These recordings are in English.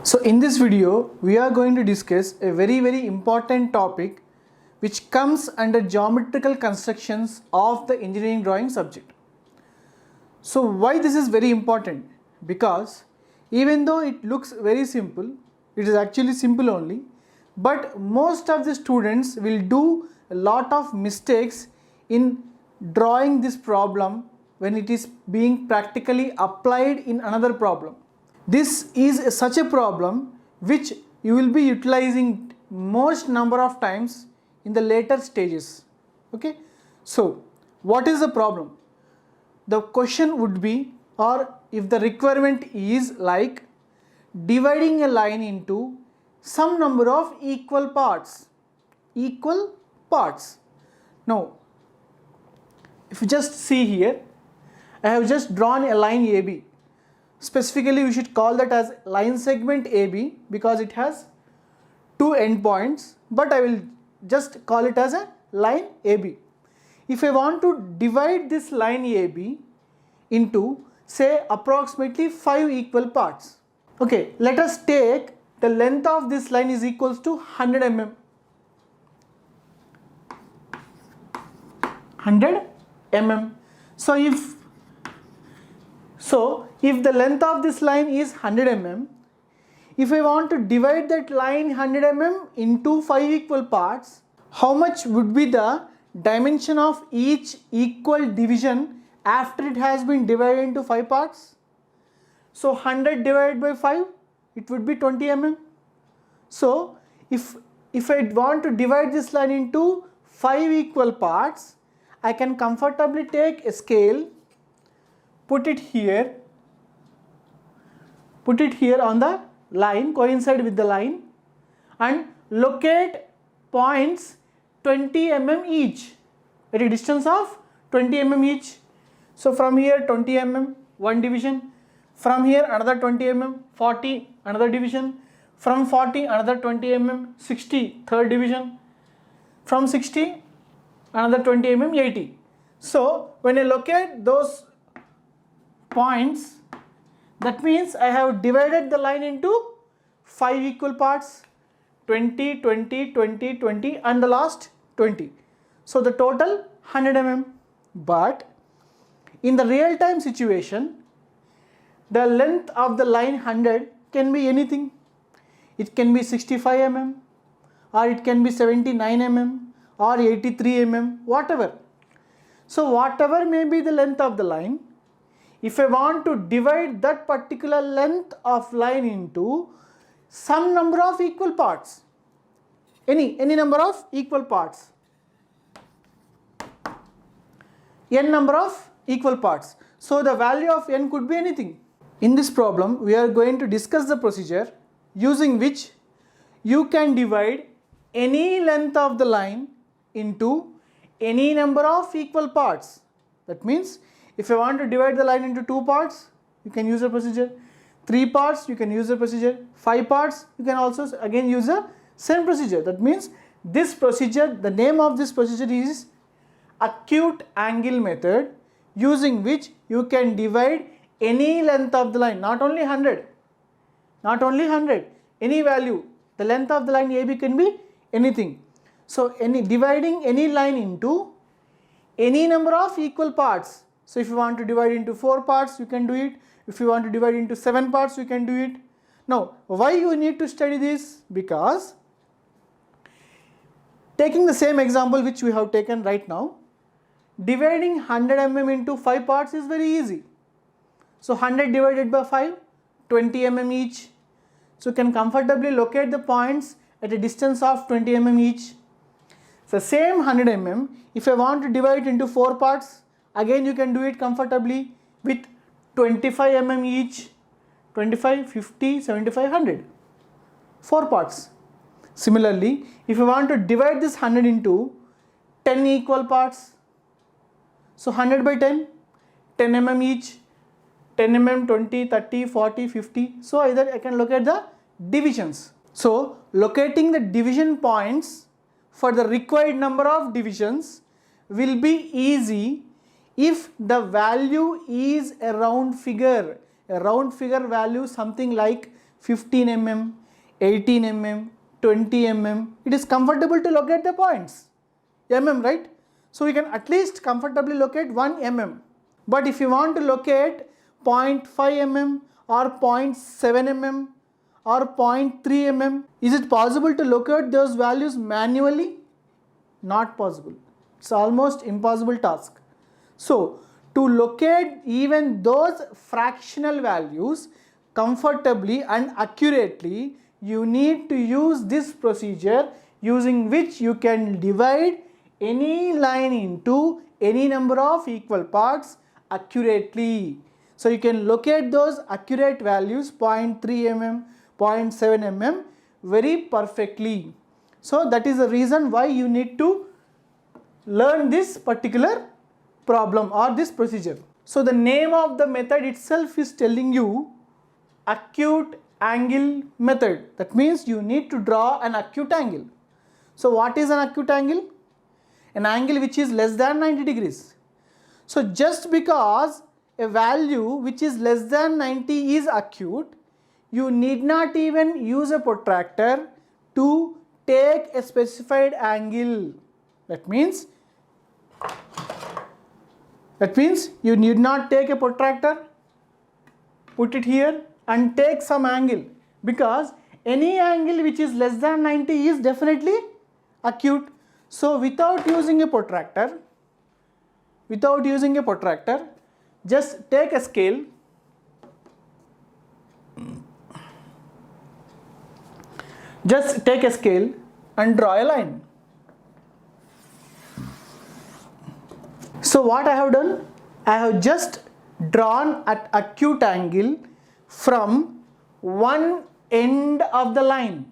So in this video we are going to discuss a very important topic which comes under geometrical constructions of the engineering drawing subject. So why this is very important? Because even though it looks very simple, it is actually simple only, but most of the students will do a lot of mistakes in drawing this problem when it is being practically applied in another problem. This is such a problem which you will be utilizing most number of times in the later stages. Okay, so what is the problem? The question would be, or if the requirement is like dividing a line into some number of equal parts. Now if you just see here, I have just drawn a line AB. Specifically we should call that as line segment AB because it has two endpoints, but I will just call it as a line AB. If I want to divide this line AB into say approximately 5 equal parts. Okay, let us take the length of this line is equals to 100 mm. 100 mm. So if the length of this line is 100 mm, if I want to divide that line 100 mm into 5 equal parts, how much would be the dimension of each equal division after it has been divided into 5 parts? So 100 divided by 5, it would be 20 mm. So if I want to divide this line into 5 equal parts, I can comfortably take a scale, put it here on the line, coincide with the line, and locate points 20 mm each at a distance of 20 mm each. So from here 20 mm, one division, from here another 20 mm, 40, another division, from 40 another 20 mm, 60, third division, from 60 another 20 mm, 80. So when I locate those points, that means I have divided the line into 5 equal parts, 20, 20, 20, 20 and the last 20. So the total 100 mm. But in the real time situation, the length of the line 100 can be anything. It can be 65 mm or it can be 79 mm or 83 mm, whatever. So whatever may be the length of the line, if I want to divide that particular length of line into some number of equal parts, any number of equal parts, n number of equal parts. So the value of n could be anything. In this problem we are going to discuss the procedure using which you can divide any length of the line into any number of equal parts. That means if I want to divide the line into 2 parts, you can use the procedure. 3 parts, you can use the procedure. 5 parts, you can also again use the same procedure. That means this procedure, the name of this procedure is acute angle method, using which you can divide any length of the line, not only 100, any value. The length of the line AB can be anything. So dividing any line into any number of equal parts. So if you want to divide into 4 parts, you can do it. If you want to divide into 7 parts, you can do it. Now, why you need to study this? Because taking the same example which we have taken right now, dividing 100 mm into 5 parts is very easy. So 100 divided by 5, 20 mm each. So you can comfortably locate the points at a distance of 20 mm each. So same 100 mm, if I want to divide into 4 parts, again you can do it comfortably with 25 mm each, 25, 50, 75, 100, 4 parts. Similarly, if you want to divide this 100 into 10 equal parts, so 100 by 10, 10 mm each, 10 mm, 20, 30, 40, 50. So either I can locate the divisions. So locating the division points for the required number of divisions will be easy if the value is a round figure value something like 15 mm, 18 mm, 20 mm. It is comfortable to locate the points. Mm, right? So we can at least comfortably locate 1 mm. But if you want to locate 0.5 mm or 0.7 mm or 0.3 mm, is it possible to locate those values manually? Not possible. It's almost impossible task. So to locate even those fractional values comfortably and accurately, you need to use this procedure using which you can divide any line into any number of equal parts accurately. So you can locate those accurate values 0.3 mm, 0.7 mm very perfectly. So that is the reason why you need to learn this particular problem or this procedure. So the name of the method itself is telling you acute angle method. That means you need to draw an acute angle. So what is an acute angle? An angle which is less than 90 degrees. So just because a value which is less than 90 is acute, you need not even use a protractor to take a specified angle. That means you need not take a protractor, put it here and take some angle, because any angle which is less than 90 is definitely acute. So without using a protractor, just take a scale, and draw a line. So what I have done, I have just drawn an acute angle from one end of the line.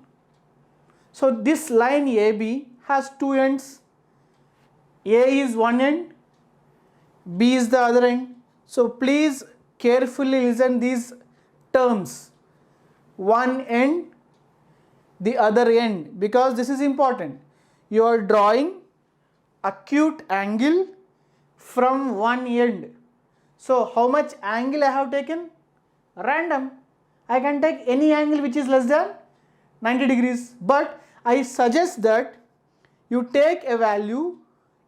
So this line AB has two ends. A is one end, B is the other end. So please carefully listen these terms. One end, the other end, because this is important. You are drawing acute angle from one end. So how much angle I have taken? Random. I can take any angle which is less than 90 degrees. But I suggest that you take a value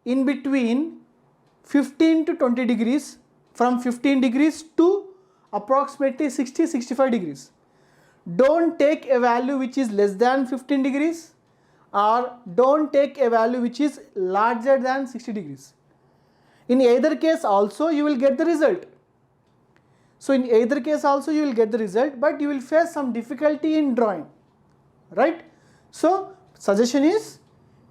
in between 15 to 20 degrees, from 15 degrees to approximately 60-65 degrees. Don't take a value which is less than 15 degrees, or don't take a value which is larger than 60 degrees. In either case also you will get the result. But you will face some difficulty in drawing, right? So suggestion is,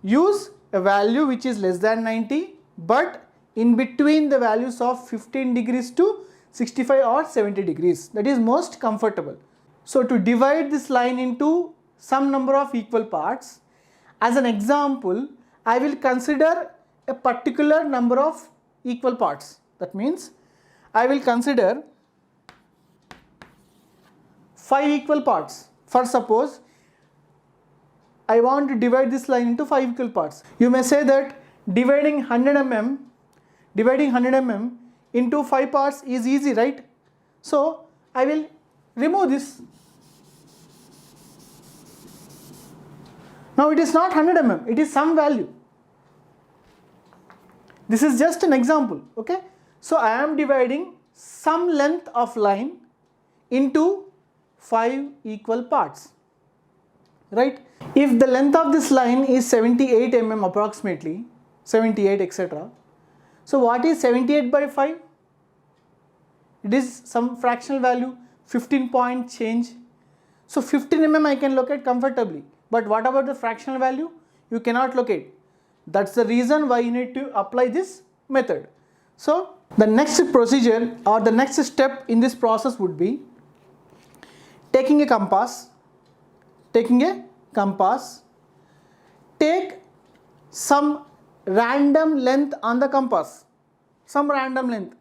use a value which is less than 90 but in between the values of 15 degrees to 65 or 70 degrees. That is most comfortable. So to divide this line into some number of equal parts, as an example, I will consider a particular number of equal parts. That means I will consider 5 equal parts. For suppose I want to divide this line into 5 equal parts. You may say that dividing 100 mm into 5 parts is easy, right? So I will remove this. Now it is not 100 mm, it is some value. This is just an example, okay? So I am dividing some length of line into 5 equal parts, right? If the length of this line is 78 mm approximately, 78 etc. So what is 78 by 5? It is some fractional value, 15 point change. So 15 mm I can locate comfortably. But what about the fractional value? You cannot locate. That's the reason why you need to apply this method. So the next procedure or the next step in this process would be taking a compass, take some random length on the compass, some random length.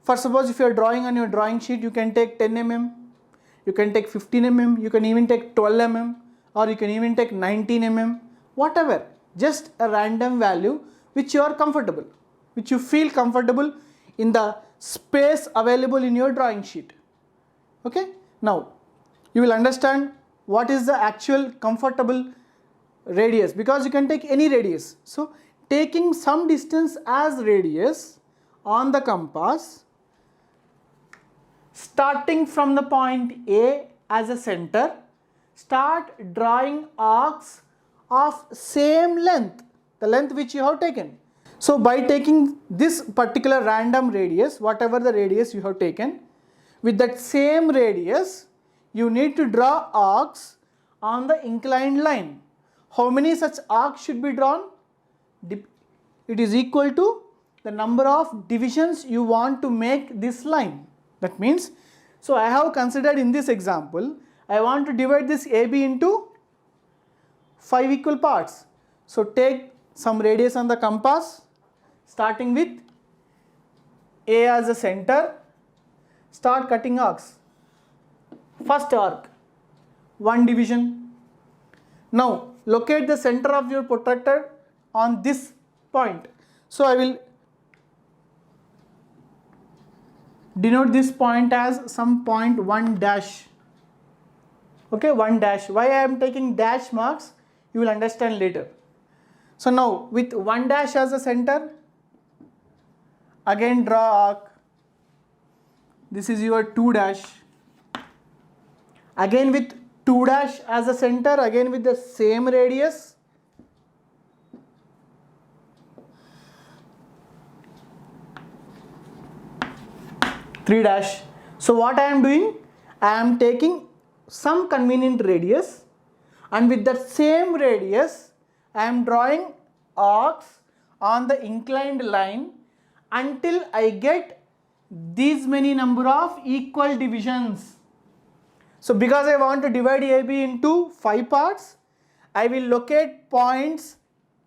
For suppose if you are drawing on your drawing sheet, you can take 10 mm, you can take 15 mm, you can even take 12 mm, or you can even take 19 mm, whatever. Just a random value which you are comfortable, which you feel comfortable in the space available in your drawing sheet. Okay. Now you will understand what is the actual comfortable radius, because you can take any radius. So taking some distance as radius on the compass, starting from the point A as a center, start drawing arcs of same length, the length which you have taken. So by taking this particular random radius, whatever the radius you have taken, with that same radius you need to draw arcs on the inclined line. How many such arcs should be drawn? It is equal to the number of divisions you want to make this line. That means, so I have considered in this example, I want to divide this AB into 5 equal parts. So take some radius on the compass, starting with A as a center, start cutting arcs. First arc, 1 division. Now locate the center of your protractor on this point. So I will denote this point as some point 1 dash. Okay, 1 dash. Why I am taking dash marks, you will understand later. So now with 1 dash as a center, again draw arc. This is your 2 dash. Again with 2 dash as a center, again with the same radius. Three dash. So what I am doing? I am taking some convenient radius, and with that same radius I am drawing arcs on the inclined line until I get these many number of equal divisions. So because I want to divide AB into 5 parts, I will locate points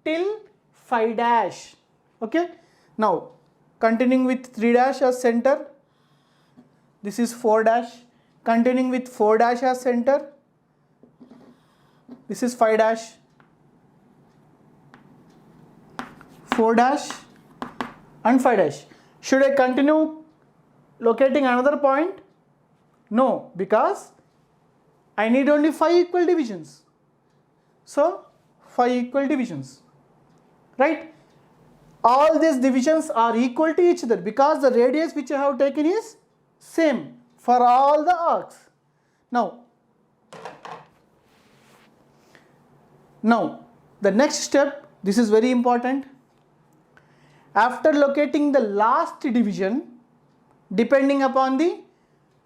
till 5 dash. Okay. Now continuing with 3 dash as center, this is 4 dash. Continuing with 4 dash as center, this is 5 dash. 4 dash and 5 dash. Should I continue locating another point? No, because I need only 5 equal divisions. So 5 equal divisions, right? All these divisions are equal to each other because the radius which I have taken is same for all the arcs. Now the next step, this is very important. After locating the last division, depending upon the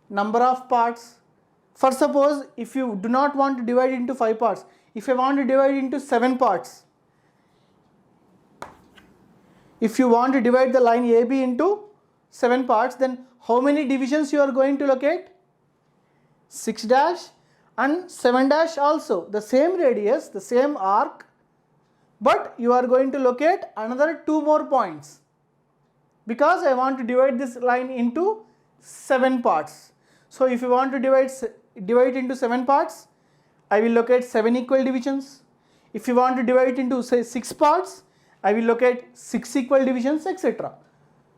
number of parts, for suppose if you do not want to divide into 5 parts, if you want to divide into 7 parts, if you want to divide the line AB into 7 parts, then how many divisions you are going to locate? 6 dash and 7 dash also, the same radius, the same arc, but you are going to locate another 2 more points because I want to divide this line into 7 parts. So if you want to divide it into 7 parts, I will locate 7 equal divisions. If you want to divide it into say 6 parts, I will locate 6 equal divisions, etc.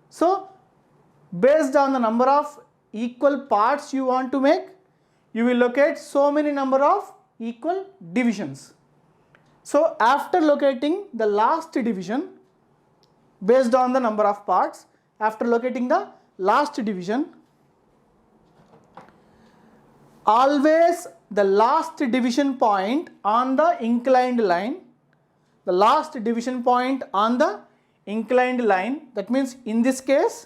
So based on the number of equal parts you want to make, you will locate so many number of equal divisions. So after locating the last division based on the number of parts, after locating the last division, always the last division point on the inclined line, the last division point on the inclined line, that means in this case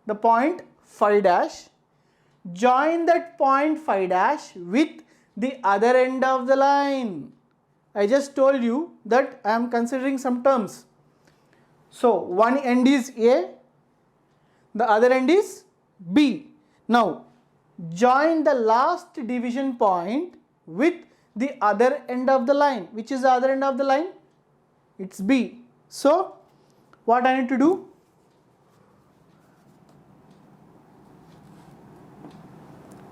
the point 5 dash, join that point 5 dash with the other end of the line. I just told you that I am considering some terms. So one end is A, the other end is B. Now join the last division point with the other end of the line. Which is the other end of the line? It's B. So what I need to do?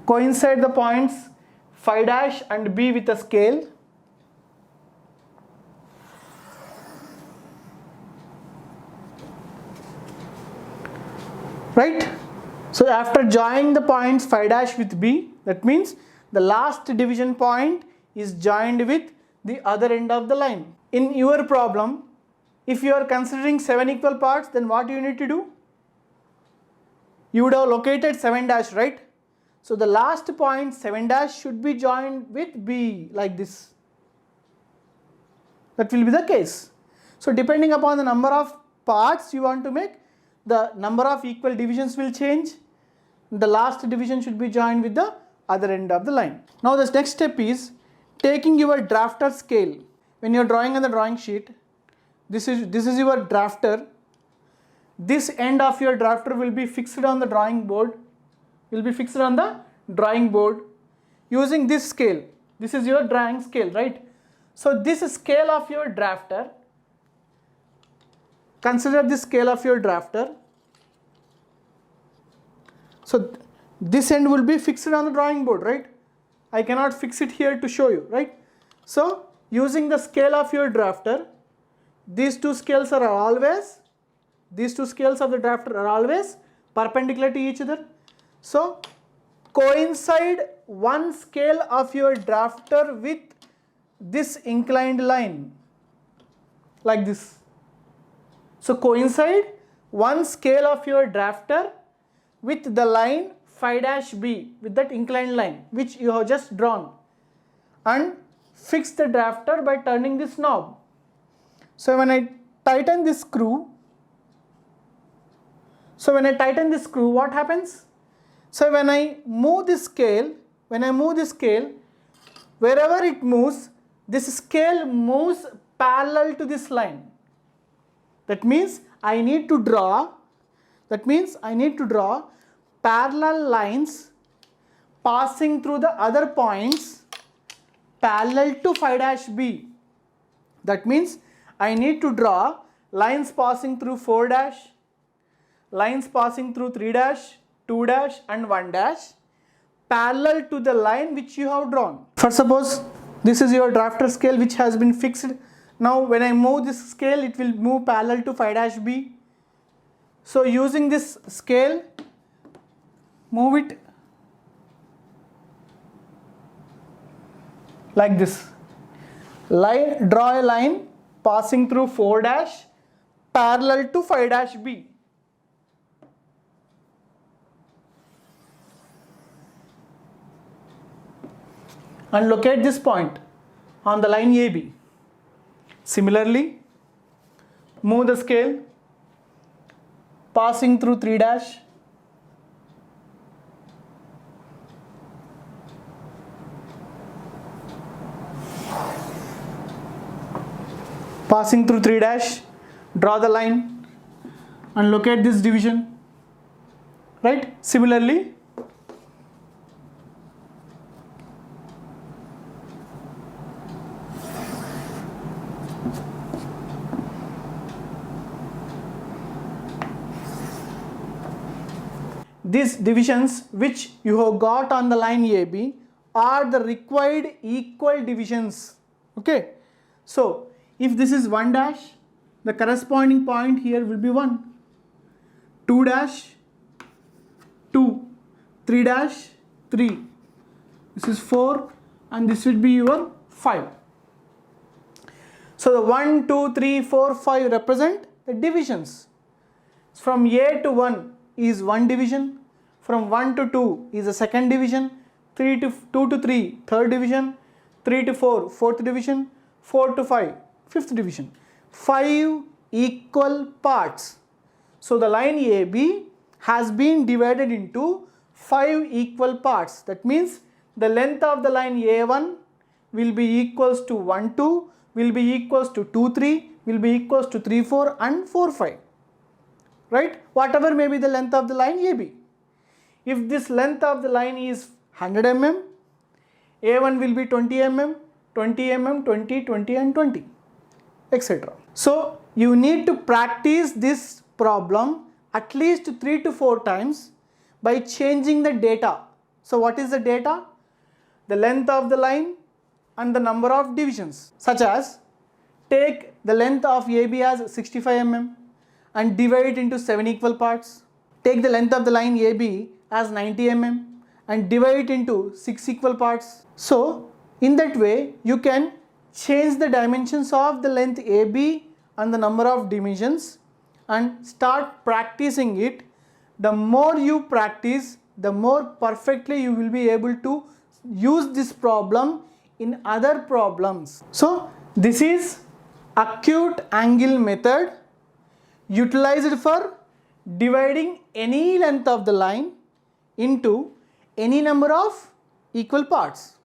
Coincide the points 5 dash and B with a scale. Right? So after joining the points 5 dash with B, that means the last division point is joined with the other end of the line. In your problem, if you are considering 7 equal parts, then what you need to do? You would have located 7 dash, right? So the last point 7 dash should be joined with B like this. That will be the case. So depending upon the number of parts you want to make, the number of equal divisions will change. The last division should be joined with the other end of the line. Now the next step is taking your drafter scale. When you are drawing on the drawing sheet, this is your drafter. This end of your drafter will be fixed on the drawing board. Using this scale. This is your drawing scale, right? So this scale of your drafter, consider this scale of your drafter. So this end will be fixed on the drawing board, right? I cannot fix it here to show you, right? So using the scale of your drafter, these two scales of the drafter are always perpendicular to each other. So coincide one scale of your drafter with this inclined line like this. So coincide one scale of your drafter with the line phi dash B, with that inclined line which you have just drawn, and fix the drafter by turning this knob. So when I tighten this screw, what happens? So when I move this scale, wherever it moves, this scale moves parallel to this line. That means I need to draw parallel lines passing through the other points parallel to phi dash B. That means I need to draw lines passing through 4 dash, lines passing through 3 dash, 2 dash and 1 dash parallel to the line which you have drawn. For suppose this is your drafter scale which has been fixed. Now when I move this scale, it will move parallel to phi dash B. So using this scale, move it like this. Draw a line passing through 4 dash parallel to phi dash B. And locate this point on the line AB. Similarly, move the scale passing through 3 dash, draw the line and locate this division, right? Similarly, these divisions which you have got on the line AB are the required equal divisions. Okay, so if this is 1 dash, the corresponding point here will be 1, 2 dash, 2, 3 dash, 3, this is 4 and this will be your 5. So the 1, 2, 3, 4, 5 represent the divisions. From A to 1 is 1 division, from 1 to 2 is the second division, 2 to 3 third division, 3 to 4 fourth division, 4 to 5 fifth division. 5 equal parts. So the line AB has been divided into 5 equal parts. That means the length of the line A1 will be equals to 1 2, will be equals to 2 3, will be equals to 3 4 and 4 5. Right? Whatever may be the length of the line AB. If this length of the line is 100 mm, A1 will be 20 mm, 20 mm, 20, 20 and 20, etc. So you need to practice this problem at least 3 to 4 times by changing the data. So what is the data? The length of the line and the number of divisions. Such as, take the length of AB as 65 mm and divide it into 7 equal parts. Take the length of the line AB as 90 mm and divide it into 6 equal parts. So in that way you can change the dimensions of the length AB and the number of dimensions and start practicing it. The more you practice, the more perfectly you will be able to use this problem in other problems. So this is acute angle method utilized for dividing any length of the line into any number of equal parts.